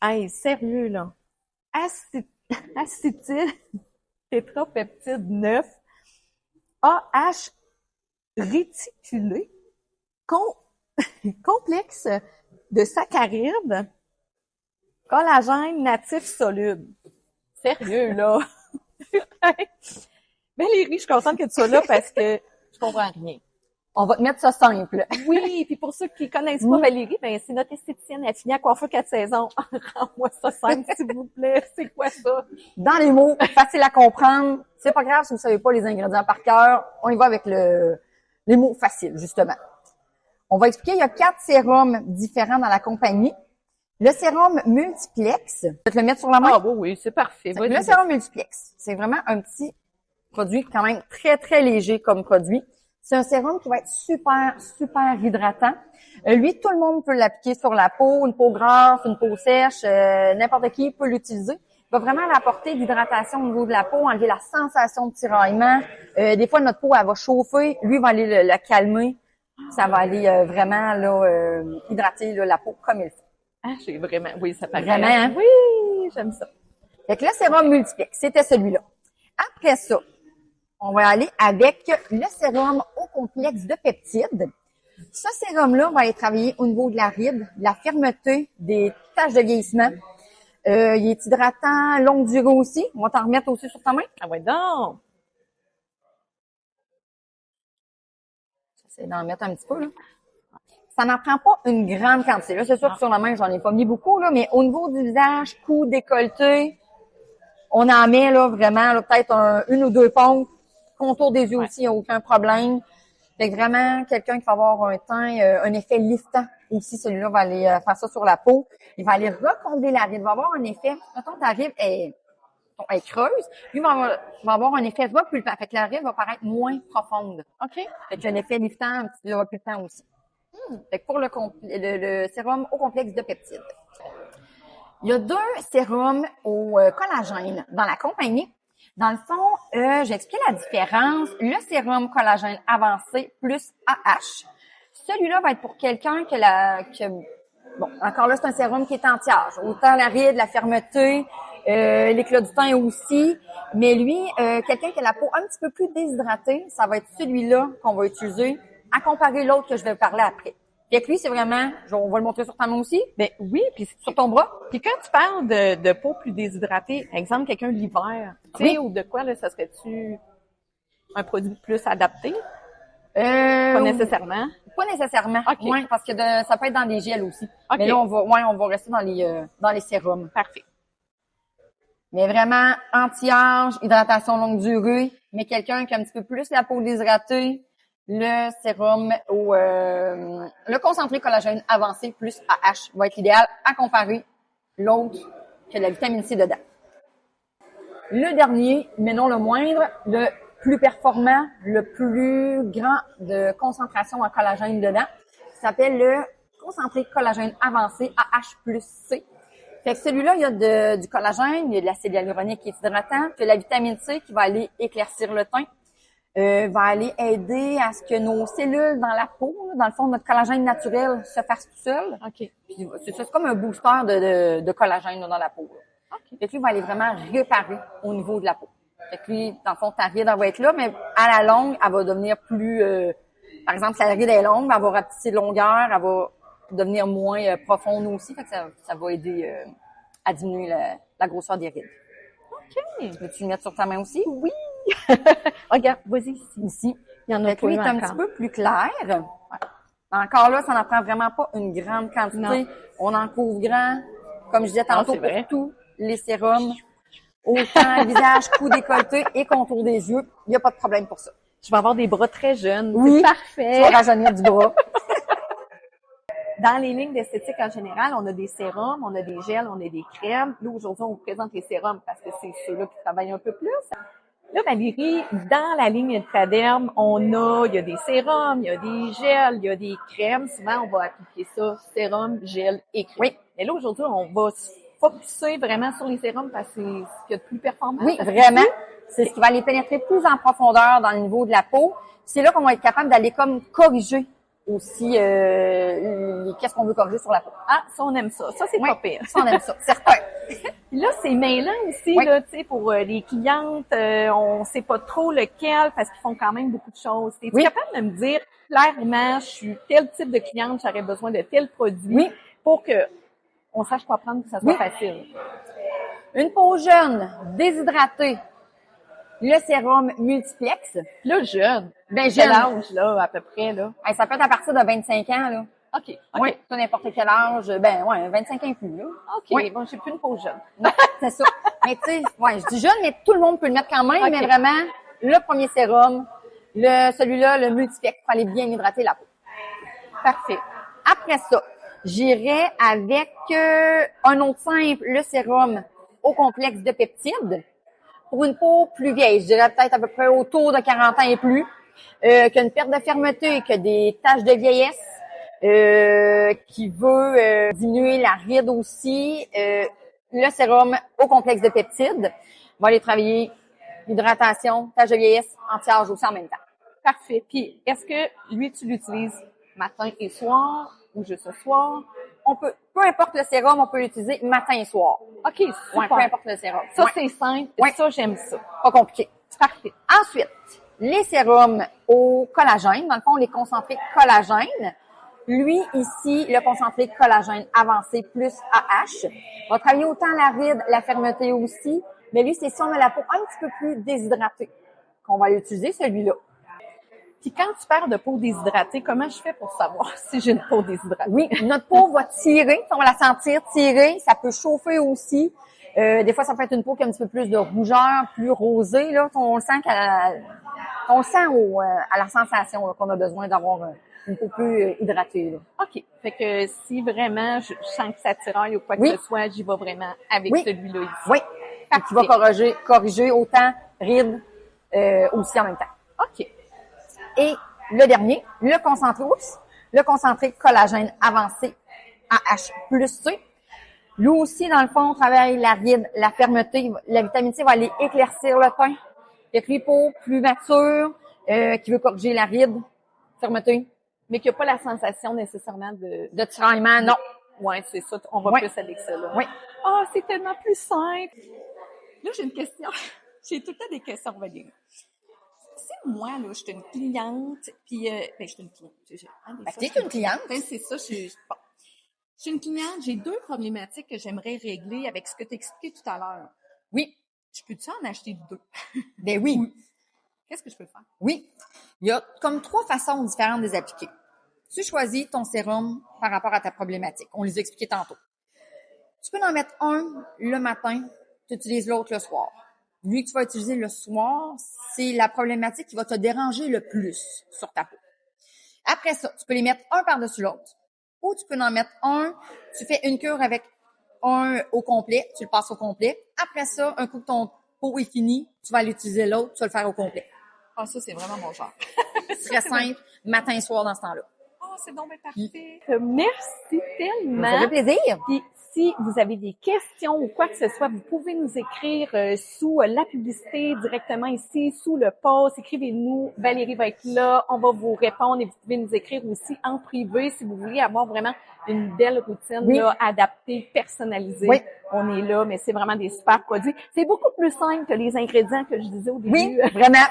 Hey, sérieux, là. Acétyl tétrapeptide 9, AH réticulé, com- complexe de saccharides, collagène natif soluble. Sérieux, là. Valérie, je suis contente que tu sois là parce que je comprends rien. On va te mettre ça simple. Oui, puis pour ceux qui connaissent pas Valérie, ben c'est notre esthéticienne, elle finit à coiffure 4 saisons. Rends-moi ça simple, s'il vous plaît. C'est quoi ça? Dans les mots, facile à comprendre. C'est pas grave si vous savez pas les ingrédients par cœur. On y va avec les mots faciles, justement. On va expliquer, il y a 4 sérums différents dans la compagnie. Le sérum multiplex, je vais te le mettre sur la main. Ah oui, c'est parfait. Le sérum multiplex, c'est vraiment un petit produit quand même très, très léger comme produit. C'est un sérum qui va être super, super hydratant. Lui, tout le monde peut l'appliquer sur la peau, une peau grasse, une peau sèche, n'importe qui peut l'utiliser. Il va vraiment apporter l'hydratation au niveau de la peau, enlever la sensation de tiraillement. Des fois, notre peau, elle va chauffer. Lui, il va aller la calmer. Ça va aller vraiment là, hydrater là, la peau comme il faut. Ah, j'ai vraiment, oui, ça paraît. Vraiment, hein? Oui, j'aime ça. Fait que le sérum multiplex, c'était celui-là. Après ça, on va aller avec le sérum haut complexe de peptides. Ce sérum-là va aller travailler au niveau de la ride, de la fermeté, des taches de vieillissement. Il est hydratant, longue durée aussi. On va t'en remettre aussi sur ta main. Ah ouais, donc. J'essaie d'en mettre un petit peu, là. Ça n'en prend pas une grande quantité. Là, c'est sûr que sur la main, j'en ai pas mis beaucoup, là, mais au niveau du visage, cou, décolleté, on en met là vraiment là, peut-être une ou deux pompes. Contour des yeux aussi, il n'y a aucun problème. Fait que vraiment, quelqu'un qui va avoir un teint, un effet liftant aussi, celui-là va aller faire ça sur la peau. Il va aller recombler la ride. Il va avoir un effet, mettons ta ride est creuse, lui va avoir un effet repulpant. Fait que la ride va paraître moins profonde. OK. Fait que un effet liftant, un petit peu repulpant aussi. Fait que pour le sérum au complexe de peptides. Il y a 2 sérums au collagène dans la compagnie. Dans le fond, j'explique la différence. Le sérum collagène avancé plus AH. Celui-là va être pour quelqu'un bon, encore là, c'est un sérum qui est anti-âge. Autant la ride, la fermeté, l'éclat du teint aussi. Mais lui, quelqu'un qui a la peau un petit peu plus déshydratée, ça va être celui-là qu'on va utiliser à comparer l'autre que je vais parler après. Fait que lui, c'est vraiment, on va le montrer sur ta main aussi. Ben oui, puis Sur ton bras. puis quand tu parles de peau plus déshydratée, exemple quelqu'un l'hiver, tu sais, ou de quoi là, ça serait-tu un produit plus adapté? Pas nécessairement. Pas nécessairement. OK. Ouais, parce que ça peut être dans des gels aussi. OK. Mais là, on va rester dans les sérums. Parfait. Mais vraiment, anti-âge, hydratation longue durée, mais quelqu'un qui a un petit peu plus la peau déshydratée, le sérum ou le concentré collagène avancé plus AH va être l'idéal à comparer l'autre que la vitamine C dedans. Le dernier, mais non le moindre, le plus performant, le plus grand de concentration en collagène dedans, s'appelle le concentré collagène avancé AH plus C. Fait que celui-là, il y a du collagène, il y a de l'acide hyaluronique qui est hydratant, puis la vitamine C qui va aller éclaircir le teint, va aller aider à ce que nos cellules dans la peau, dans le fond, notre collagène naturel se fasse tout seul. OK. Puis c'est comme un booster de collagène là, dans la peau. Là. OK. Fait que lui va aller vraiment réparer au niveau de la peau. Fait que lui, dans le fond, ta ride, elle va être là, mais à la longue, elle va devenir plus... par exemple, si la ride est longue, elle va rapetisser de longueur, elle va devenir moins profonde aussi. Fait que ça va aider à diminuer la grosseur des rides. OK. Veux-tu le mettre sur ta main aussi? Oui. Regarde, vas-y ici. Il y en a Fait que lui, il est un petit peu plus clair. Ouais. Encore là, ça n'en prend vraiment pas une grande quantité. Non. On en couvre grand, comme je disais tantôt, c'est vrai. pour tous les sérums. Autant visage, cou, décolleté et contour des yeux. Il n'y a pas de problème pour ça. Je vais avoir des bras très jeunes. Oui. C'est parfait. Tu vas rajeunir du bras. Dans les lignes d'esthétique en général, on a des sérums, on a des gels, on a des crèmes. Là, aujourd'hui, on vous présente les sérums parce que c'est ceux-là qui travaillent un peu plus. Là, Valérie, dans la ligne Intraderm, il y a des sérums, il y a des gels, il y a des crèmes. Souvent, on va appliquer ça, sérum, gel et crème. Oui. Mais là, aujourd'hui, on va se focuser vraiment sur les sérums parce que c'est ce qu'il y a de plus performant. Oui, vraiment. C'est ce qui va aller pénétrer plus en profondeur dans le niveau de la peau. C'est là qu'on va être capable d'aller comme corriger aussi qu'est-ce qu'on veut corriger sur la peau. Ah, ça, on aime ça. Ça, c'est pas pire. Ça, on aime ça, certain. Puis là, c'est mêlant aussi, Oui. là, tu sais, pour les clientes, on sait pas trop lequel parce qu'ils font quand même beaucoup de choses. Es-tu Oui. capable de me dire clairement, je suis tel type de cliente, j'aurais besoin de tel produit Oui. pour que on sache quoi prendre, que ça soit Oui. facile. Une peau jeune, déshydratée, le sérum multiplex. Là, jeune. Ben, Quel jeune. âge, là, à peu près, là? Hey, ça peut être à partir de 25 ans, là. OK. Oui, tout n'importe quel âge. Ben, ouais, 25 ans et plus, là. OK. Oui. Bon, j'ai plus une peau jeune. Non, c'est ça. Mais tu sais, ouais, je dis jeune, mais tout le monde peut le mettre quand même, Ok. mais vraiment, le premier sérum, celui-là, le multiplex, pour aller bien hydrater la peau. Parfait. Après ça, j'irai avec un autre simple, le sérum au complexe de peptides. Pour une peau plus vieille, je dirais peut-être à peu près autour de 40 ans et plus, qui a une perte de fermeté, qui a des taches de vieillesse, qui veut diminuer la ride aussi. Le sérum au complexe de peptides va aller travailler hydratation, taches de vieillesse, anti-âge aussi en même temps. Parfait. Puis, est-ce que lui, tu l'utilises matin et soir ou juste ce soir? On peut, peu importe le sérum, on peut l'utiliser matin et soir. OK, super. Ouais, peu importe le sérum. Ça, Ouais. c'est simple. Ouais. Ça, j'aime ça. Pas compliqué. Parfait. Ensuite, les sérums au collagène, dans le fond, les concentrés collagène. Lui, ici, le concentré collagène avancé plus AH, va travailler autant la ride, la fermeté aussi, mais lui, c'est si on a la peau un petit peu plus déshydratée qu'on va l'utiliser, celui-là. Puis quand tu perds de peau déshydratée, comment je fais pour savoir si j'ai une peau déshydratée? Oui, notre peau va tirer, on va la sentir tirer, ça peut chauffer aussi. Des fois, ça peut être une peau qui a un petit peu plus de rougeur, plus rosée, là. On le sent à la sensation là, qu'on a besoin d'avoir une peau plus hydratée, là. OK. Fait que si vraiment je sens que ça tiraille ou quoi que Oui. ce soit, j'y vais vraiment avec Oui. celui-là ici. Oui. Et qui va corriger autant rides aussi en même temps. OK. Et le dernier, le concentré collagène avancé AH plus C. Lui aussi, dans le fond, on travaille la ride, la fermeté. La vitamine C va aller éclaircir le teint. Fait que les peaux plus matures, qui veut corriger la ride, fermeté. Mais qu'il n'y a pas la sensation nécessairement De tiraillement, non. Ouais, c'est ça. On va Ouais. plus avec ça, là. Oui. Ah, c'est tellement plus simple. Là, j'ai une question. J'ai tout le temps des questions, Valérie. Si moi, là, je suis une cliente, puis, je suis une cliente. T'es une cliente. C'est ça, bon. Je suis une cliente, j'ai 2 problématiques que j'aimerais régler avec ce que tu expliquais tout à l'heure. Oui. Je peux-tu en acheter 2? Ben oui. Qu'est-ce que je peux faire? Oui. Il y a comme 3 façons différentes de les appliquer. Tu choisis ton sérum par rapport à ta problématique. On les a expliqués tantôt. Tu peux en mettre un le matin, tu utilises l'autre le soir. Lui que tu vas utiliser le soir, c'est la problématique qui va te déranger le plus sur ta peau. Après ça, tu peux les mettre un par-dessus l'autre. Ou tu peux en mettre un, tu fais une cure avec un au complet, tu le passes au complet. Après ça, un coup que ton peau est fini, tu vas aller utiliser l'autre, tu vas le faire au complet. Ah, ça, c'est vraiment mon genre. C'est très simple, matin et soir dans ce temps-là. Oh, c'est donc bien parfait. Merci tellement. Ça fait plaisir. Puis, si vous avez des questions ou quoi que ce soit, vous pouvez nous écrire sous la publicité directement ici, sous le post. Écrivez-nous, Valérie va être là, on va vous répondre et vous pouvez nous écrire aussi en privé si vous voulez avoir vraiment une belle routine Oui. là, adaptée, personnalisée. Oui. On est là, mais c'est vraiment des super produits. C'est beaucoup plus simple que les ingrédients que je disais au début. Oui, vraiment.